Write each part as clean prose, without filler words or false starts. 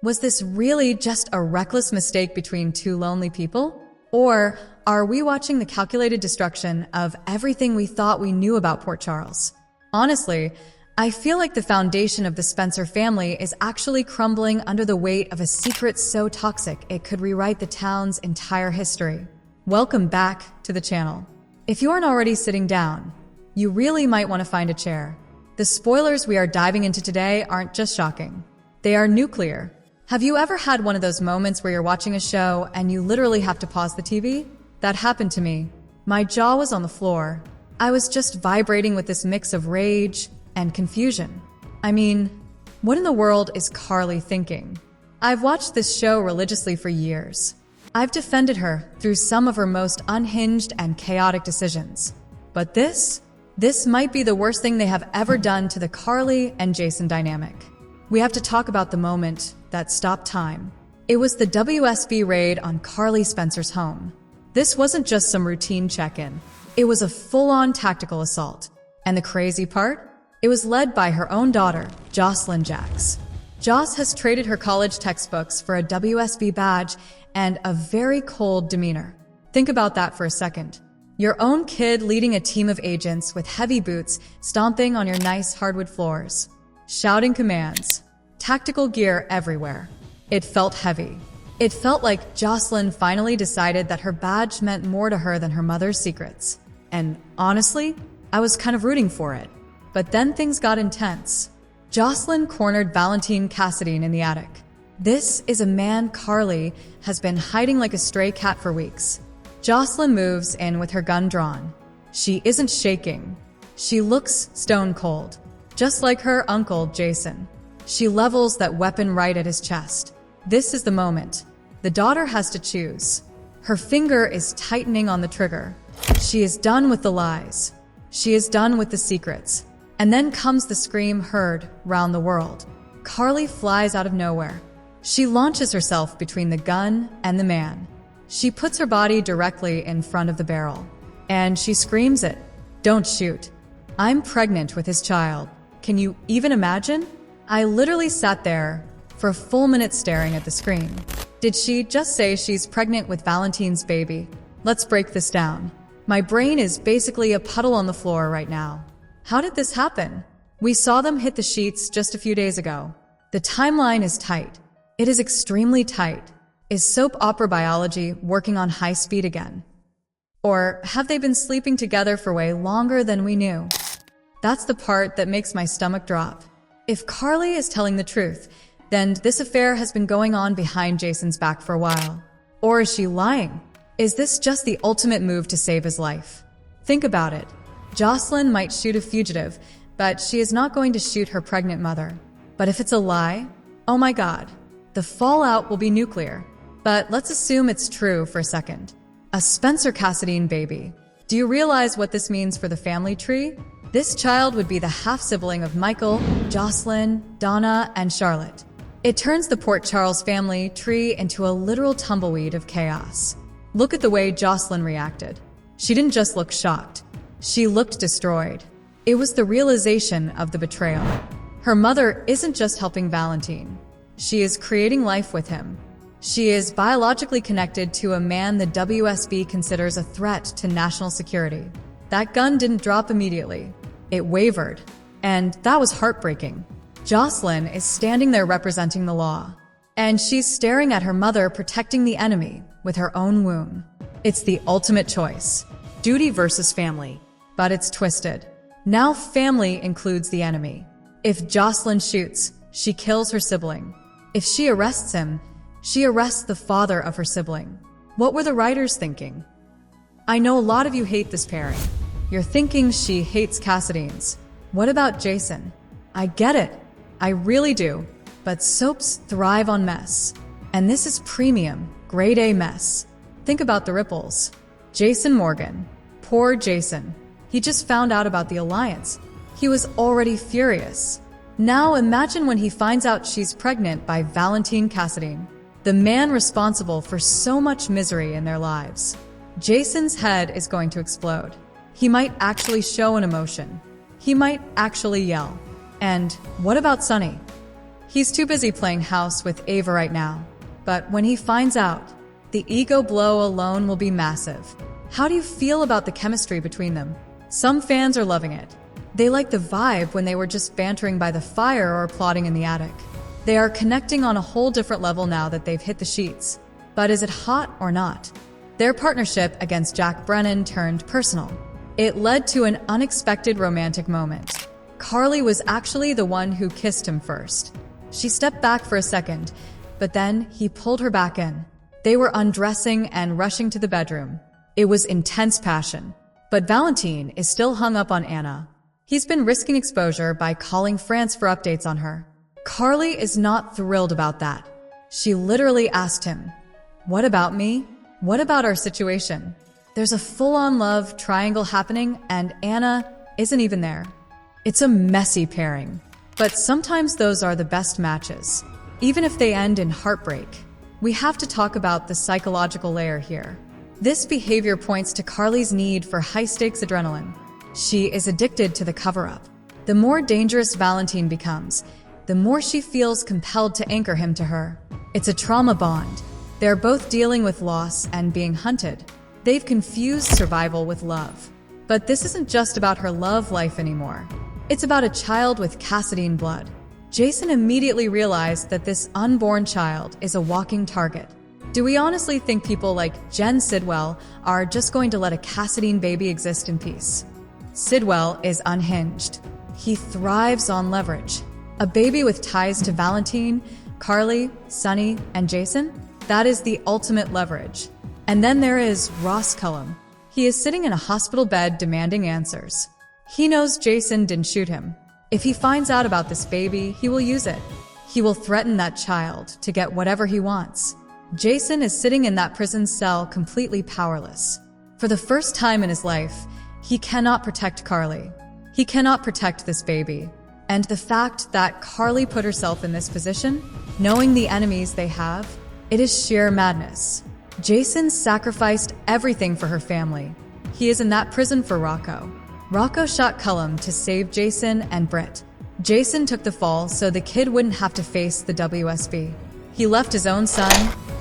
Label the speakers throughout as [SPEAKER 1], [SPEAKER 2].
[SPEAKER 1] Was this really just a reckless mistake between two lonely people? Or are we watching the calculated destruction of everything we thought we knew about Port Charles? Honestly, I feel like the foundation of the Spencer family is actually crumbling under the weight of a secret so toxic it could rewrite the town's entire history. Welcome back to the channel. If you aren't already sitting down, you really might want to find a chair. The spoilers we are diving into today aren't just shocking. They are nuclear. Have you ever had one of those moments where you're watching a show and you literally have to pause the TV? That happened to me. My jaw was on the floor. I was just vibrating with this mix of rage and confusion. I mean, what in the world is Carly thinking? I've watched this show religiously for years. I've defended her through some of her most unhinged and chaotic decisions. But this might be the worst thing they have ever done to the Carly and Jason dynamic. We have to talk about the moment that stopped time. It was the WSB raid on Carly Spencer's home. This wasn't just some routine check-in. It was a full-on tactical assault. And the crazy part? It was led by her own daughter, Jocelyn Jax. Joss has traded her college textbooks for a WSB badge and a very cold demeanor. Think about that for a second. Your own kid leading a team of agents with heavy boots stomping on your nice hardwood floors. Shouting commands. Tactical gear everywhere. It felt heavy. It felt like Jocelyn finally decided that her badge meant more to her than her mother's secrets. And honestly, I was kind of rooting for it. But then things got intense. Jocelyn cornered Valentin Cassadine in the attic. This is a man Carly has been hiding like a stray cat for weeks. Jocelyn moves in with her gun drawn. She isn't shaking. She looks stone cold. Just like her uncle, Jason. She levels that weapon right at his chest. This is the moment. The daughter has to choose. Her finger is tightening on the trigger. She is done with the lies. She is done with the secrets. And then comes the scream heard round the world. Carly flies out of nowhere. She launches herself between the gun and the man. She puts her body directly in front of the barrel. And she screams it. Don't shoot. I'm pregnant with his child. Can you even imagine? I literally sat there for a full minute staring at the screen. Did she just say she's pregnant with Valentin's baby? Let's break this down. My brain is basically a puddle on the floor right now. How did this happen? We saw them hit the sheets just a few days ago. The timeline is tight. It is extremely tight. Is soap opera biology working on high speed again? Or have they been sleeping together for way longer than we knew? That's the part that makes my stomach drop. If Carly is telling the truth, then this affair has been going on behind Jason's back for a while. Or is she lying? Is this just the ultimate move to save his life? Think about it. Jocelyn might shoot a fugitive, but she is not going to shoot her pregnant mother. But if it's a lie, oh my God, the fallout will be nuclear. But let's assume it's true for a second. A Spencer-Cassadine baby. Do you realize what this means for the family tree? This child would be the half-sibling of Michael, Jocelyn, Donna, and Charlotte. It turns the Port Charles family tree into a literal tumbleweed of chaos. Look at the way Jocelyn reacted. She didn't just look shocked. She looked destroyed. It was the realization of the betrayal. Her mother isn't just helping Valentin. She is creating life with him. She is biologically connected to a man the WSB considers a threat to national security. That gun didn't drop immediately. It wavered. And that was heartbreaking. Jocelyn is standing there representing the law. And she's staring at her mother protecting the enemy with her own womb. It's the ultimate choice. Duty versus family. But it's twisted. Now family includes the enemy. If Jocelyn shoots, she kills her sibling. If she arrests him, she arrests the father of her sibling. What were the writers thinking? I know a lot of you hate this pairing. You're thinking she hates Cassadines. What about Jason? I get it. I really do. But soaps thrive on mess. And this is premium, grade A mess. Think about the ripples. Jason Morgan. Poor Jason. He just found out about the alliance. He was already furious. Now imagine when he finds out she's pregnant by Valentin Cassadine, the man responsible for so much misery in their lives. Jason's head is going to explode. He might actually show an emotion. He might actually yell. And what about Sonny? He's too busy playing house with Ava right now. But when he finds out, the ego blow alone will be massive. How do you feel about the chemistry between them? Some fans are loving it. They like the vibe when they were just bantering by the fire or plotting in the attic. They are connecting on a whole different level now that they've hit the sheets. But is it hot or not? Their partnership against Jack Brennan turned personal. It led to an unexpected romantic moment. Carly was actually the one who kissed him first. She stepped back for a second, but then he pulled her back in. They were undressing and rushing to the bedroom. It was intense passion. But Valentin is still hung up on Anna. He's been risking exposure by calling France for updates on her. Carly is not thrilled about that. She literally asked him, "What about me? What about our situation?" There's a full-on love triangle happening and Anna isn't even there. It's a messy pairing. But sometimes those are the best matches, even if they end in heartbreak. We have to talk about the psychological layer here. This behavior points to Carly's need for high-stakes adrenaline. She is addicted to the cover-up. The more dangerous Valentin becomes, the more she feels compelled to anchor him to her. It's a trauma bond. They're both dealing with loss and being hunted. They've confused survival with love. But this isn't just about her love life anymore. It's about a child with Cassadine blood. Jason immediately realized that this unborn child is a walking target. Do we honestly think people like Jen Sidwell are just going to let a Cassadine baby exist in peace? Sidwell is unhinged. He thrives on leverage. A baby with ties to Valentin, Carly, Sunny, and Jason? That is the ultimate leverage. And then there is Ross Cullum. He is sitting in a hospital bed demanding answers. He knows Jason didn't shoot him. If he finds out about this baby, he will use it. He will threaten that child to get whatever he wants. Jason is sitting in that prison cell completely powerless. For the first time in his life, he cannot protect Carly. He cannot protect this baby. And the fact that Carly put herself in this position, knowing the enemies they have, it is sheer madness. Jason sacrificed everything for her family. He is in that prison for Rocco. Rocco shot Cullum to save Jason and Britt. Jason took the fall so the kid wouldn't have to face the WSB. He left his own son,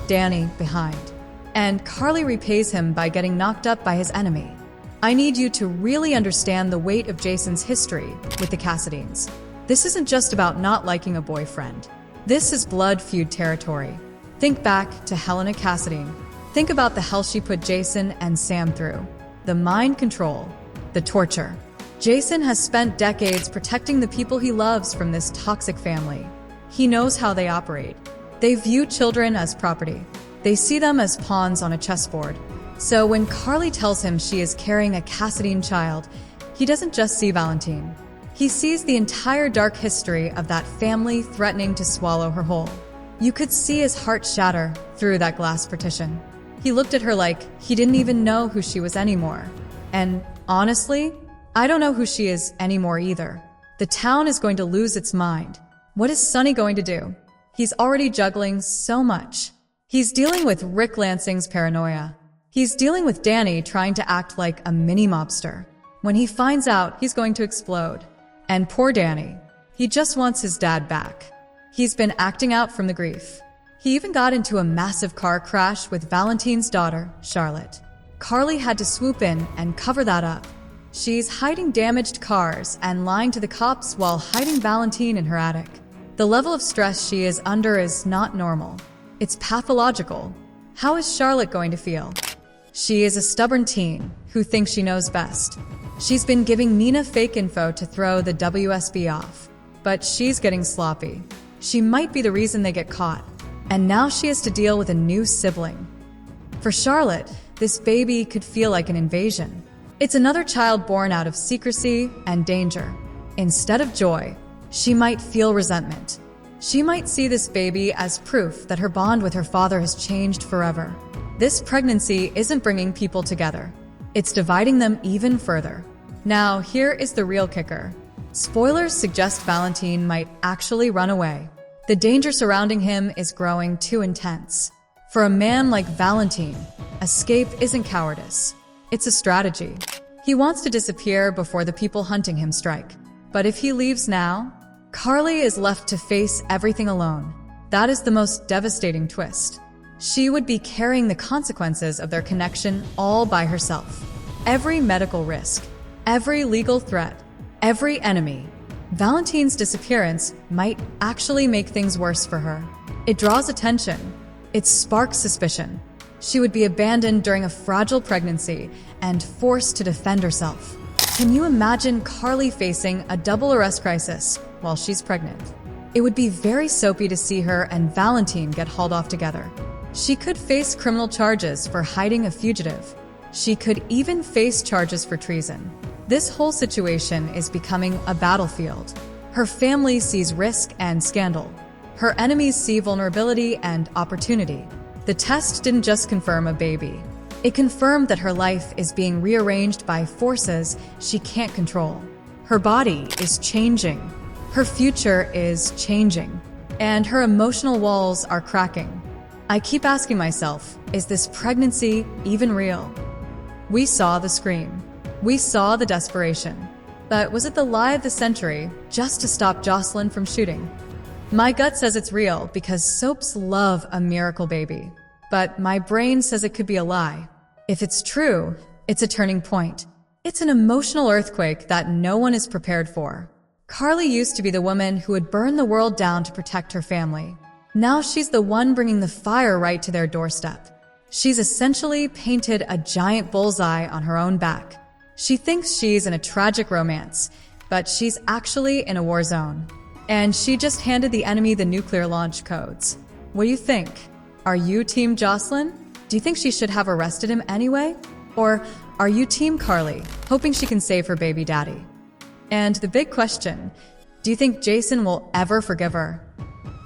[SPEAKER 1] Danny, behind. And Carly repays him by getting knocked up by his enemy. I need you to really understand the weight of Jason's history with the Cassadines. This isn't just about not liking a boyfriend. This is blood feud territory. Think back to Helena Cassadine. Think about the hell she put Jason and Sam through. The mind control, the torture. Jason has spent decades protecting the people he loves from this toxic family. He knows how they operate. They view children as property. They see them as pawns on a chessboard. So when Carly tells him she is carrying a Cassadine child, he doesn't just see Valentin. He sees the entire dark history of that family threatening to swallow her whole. You could see his heart shatter through that glass partition. He looked at her like he didn't even know who she was anymore. And honestly, I don't know who she is anymore either. The town is going to lose its mind. What is Sonny going to do? He's already juggling so much. He's dealing with Rick Lansing's paranoia. He's dealing with Danny trying to act like a mini mobster. When he finds out, he's going to explode. And poor Danny. He just wants his dad back. He's been acting out from the grief. He even got into a massive car crash with Valentin's daughter, Charlotte. Carly had to swoop in and cover that up. She's hiding damaged cars and lying to the cops while hiding Valentin in her attic. The level of stress she is under is not normal. It's pathological. How is Charlotte going to feel? She is a stubborn teen who thinks she knows best. She's been giving Nina fake info to throw the WSB off. But she's getting sloppy. She might be the reason they get caught. And now she has to deal with a new sibling. For Charlotte, this baby could feel like an invasion. It's another child born out of secrecy and danger. Instead of joy, she might feel resentment. She might see this baby as proof that her bond with her father has changed forever. This pregnancy isn't bringing people together. It's dividing them even further. Now, here is the real kicker. Spoilers suggest Valentin might actually run away. The danger surrounding him is growing too intense. For a man like Valentin, escape isn't cowardice. It's a strategy. He wants to disappear before the people hunting him strike. But if he leaves now, Carly is left to face everything alone. That is the most devastating twist. She would be carrying the consequences of their connection all by herself. Every medical risk, every legal threat, every enemy. Valentin's disappearance might actually make things worse for her. It draws attention. It sparks suspicion. She would be abandoned during a fragile pregnancy and forced to defend herself. Can you imagine Carly facing a double arrest crisis while she's pregnant? It would be very soapy to see her and Valentin get hauled off together. She could face criminal charges for hiding a fugitive. She could even face charges for treason. This whole situation is becoming a battlefield. Her family sees risk and scandal. Her enemies see vulnerability and opportunity. The test didn't just confirm a baby. It confirmed that her life is being rearranged by forces she can't control. Her body is changing. Her future is changing. And her emotional walls are cracking. I keep asking myself, is this pregnancy even real? We saw the scream. We saw the desperation. But was it the lie of the century just to stop Jocelyn from shooting? My gut says it's real because soaps love a miracle baby. But my brain says it could be a lie. If it's true, it's a turning point. It's an emotional earthquake that no one is prepared for. Carly used to be the woman who would burn the world down to protect her family. Now she's the one bringing the fire right to their doorstep. She's essentially painted a giant bullseye on her own back. She thinks she's in a tragic romance, but she's actually in a war zone. And she just handed the enemy the nuclear launch codes. What do you think? Are you Team Jocelyn? Do you think she should have arrested him anyway? Or are you Team Carly, hoping she can save her baby daddy? And the big question, do you think Jason will ever forgive her?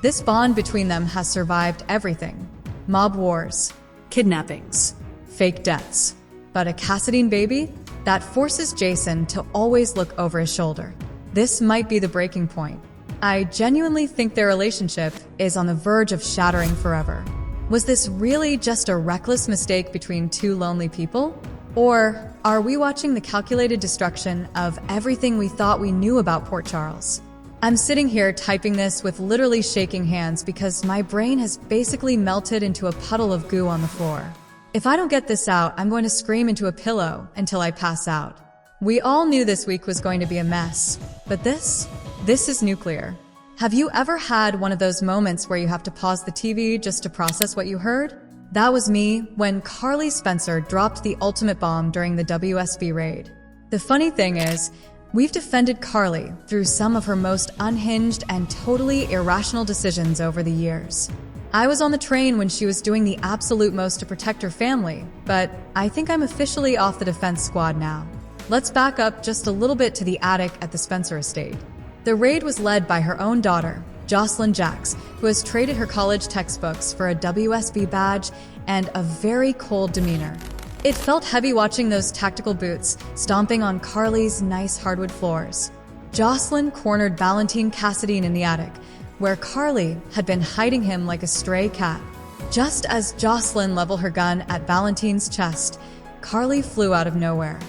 [SPEAKER 1] This bond between them has survived everything. Mob wars, kidnappings, fake deaths. But a Cassadine baby? That forces Jason to always look over his shoulder. This might be the breaking point. I genuinely think their relationship is on the verge of shattering forever. Was this really just a reckless mistake between two lonely people? Or are we watching the calculated destruction of everything we thought we knew about Port Charles? I'm sitting here typing this with literally shaking hands because my brain has basically melted into a puddle of goo on the floor. If I don't get this out, I'm going to scream into a pillow until I pass out. We all knew this week was going to be a mess, but this is nuclear. Have you ever had one of those moments where you have to pause the TV just to process what you heard? That was me when Carly Spencer dropped the ultimate bomb during the WSB raid. The funny thing is, we've defended Carly through some of her most unhinged and totally irrational decisions over the years. I was on the train when she was doing the absolute most to protect her family, but I think I'm officially off the defense squad now. Let's back up just a little bit to the attic at the Spencer estate. The raid was led by her own daughter, Jocelyn Jax, who has traded her college textbooks for a WSB badge and a very cold demeanor. It felt heavy watching those tactical boots stomping on Carly's nice hardwood floors. Jocelyn cornered Valentin Cassadine in the attic, where Carly had been hiding him like a stray cat. Just as Jocelyn leveled her gun at Valentin's chest, Carly flew out of nowhere.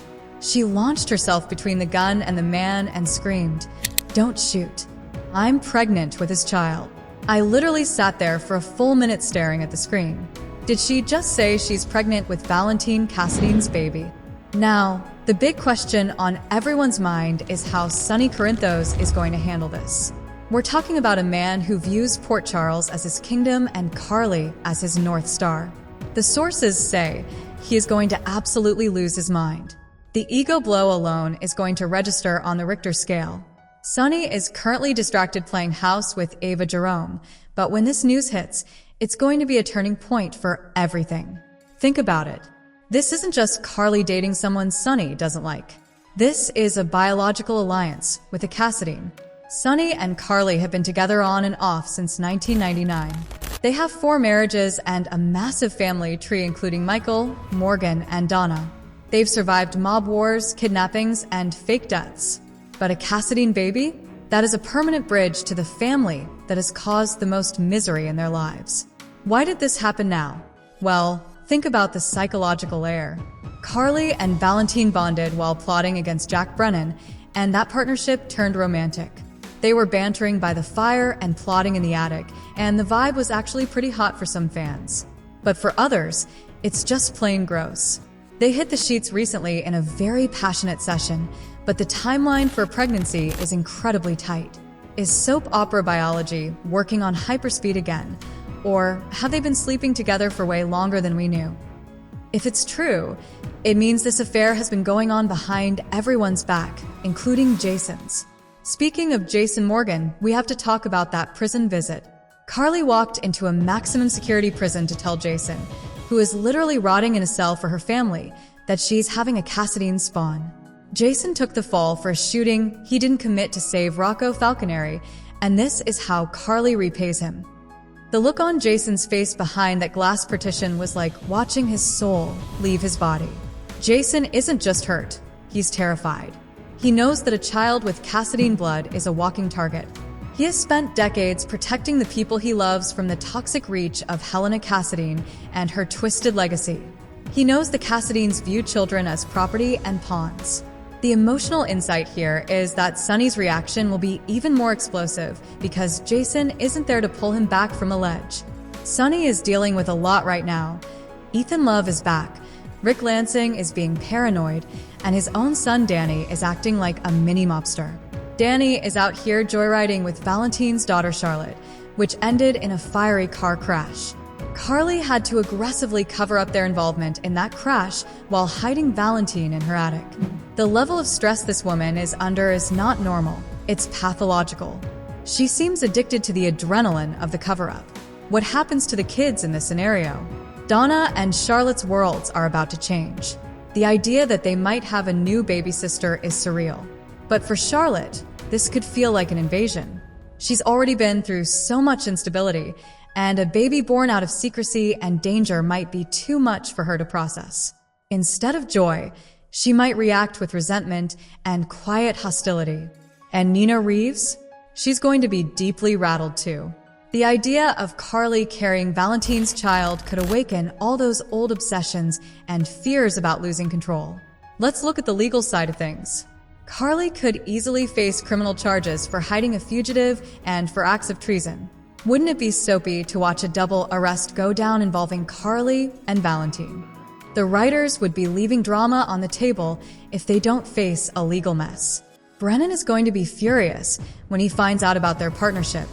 [SPEAKER 1] She launched herself between the gun and the man and screamed, "Don't shoot. I'm pregnant with his child." I literally sat there for a full minute staring at the screen. Did she just say she's pregnant with Valentin Cassadine's baby? Now, the big question on everyone's mind is how Corinthos is going to handle this. We're talking about a man who views Port Charles as his kingdom and Carly as his North Star. The sources say he is going to absolutely lose his mind. The ego blow alone is going to register on the Richter scale. Sonny is currently distracted playing house with Ava Jerome, but when this news hits, it's going to be a turning point for everything. Think about it. This isn't just Carly dating someone Sonny doesn't like. This is a biological alliance with a Cassadine. Sonny and Carly have been together on and off since 1999. They have 4 marriages and a massive family tree including Michael, Morgan, and Donna. They've survived mob wars, kidnappings, and fake deaths. But a Cassadine baby? That is a permanent bridge to the family that has caused the most misery in their lives. Why did this happen now? Well, think about the psychological layer. Carly and Valentin bonded while plotting against Jack Brennan, and that partnership turned romantic. They were bantering by the fire and plotting in the attic, and the vibe was actually pretty hot for some fans. But for others, it's just plain gross. They hit the sheets recently in a very passionate session, but the timeline for a pregnancy is incredibly tight. Is soap opera biology working on hyperspeed again? Or have they been sleeping together for way longer than we knew? If it's true, it means this affair has been going on behind everyone's back, including Jason's. Speaking of Jason Morgan, we have to talk about that prison visit. Carly walked into a maximum security prison to tell Jason, who is literally rotting in a cell for her family, that she's having a Cassadine spawn. Jason took the fall for a shooting he didn't commit to save Rocco Falconeri, and this is how Carly repays him. The look on Jason's face behind that glass partition was like watching his soul leave his body. Jason isn't just hurt, he's terrified. He knows that a child with Cassadine blood is a walking target. He has spent decades protecting the people he loves from the toxic reach of Helena Cassadine and her twisted legacy. He knows the Cassadines view children as property and pawns. The emotional insight here is that Sonny's reaction will be even more explosive because Jason isn't there to pull him back from a ledge. Sonny is dealing with a lot right now. Ethan Love is back. Rick Lansing is being paranoid, and his own son Danny is acting like a mini mobster. Danny is out here joyriding with Valentin's daughter Charlotte, which ended in a fiery car crash. Carly had to aggressively cover up their involvement in that crash while hiding Valentin in her attic. The level of stress this woman is under is not normal, it's pathological. She seems addicted to the adrenaline of the cover-up. What happens to the kids in this scenario? Donna and Charlotte's worlds are about to change. The idea that they might have a new baby sister is surreal. But for Charlotte, this could feel like an invasion. She's already been through so much instability, and a baby born out of secrecy and danger might be too much for her to process. Instead of joy, she might react with resentment and quiet hostility. And Nina Reeves? She's going to be deeply rattled too. The idea of Carly carrying Valentin's child could awaken all those old obsessions and fears about losing control. Let's look at the legal side of things. Carly could easily face criminal charges for hiding a fugitive and for acts of treason. Wouldn't it be soapy to watch a double arrest go down involving Carly and Valentin? The writers would be leaving drama on the table if they don't face a legal mess. Brennan is going to be furious when he finds out about their partnership,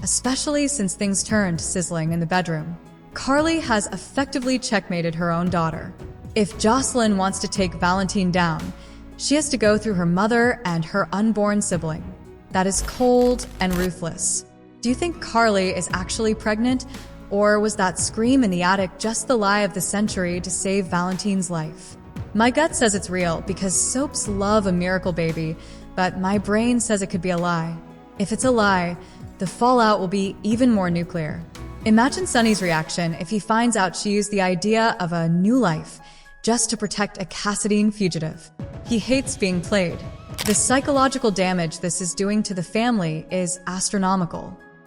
[SPEAKER 1] especially since things turned sizzling in the bedroom. Carly has effectively checkmated her own daughter. If Jocelyn wants to take Valentin down, she has to go through her mother and her unborn sibling. That is cold and ruthless. Do you think Carly is actually pregnant, or was that scream in the attic just the lie of the century to save Valentin's life? My gut says it's real because soaps love a miracle baby, but my brain says it could be a lie. If it's a lie, the fallout will be even more nuclear. Imagine Sonny's reaction if he finds out she used the idea of a new life just to protect a Cassadine fugitive. He hates being played. The psychological damage this is doing to the family is astronomical.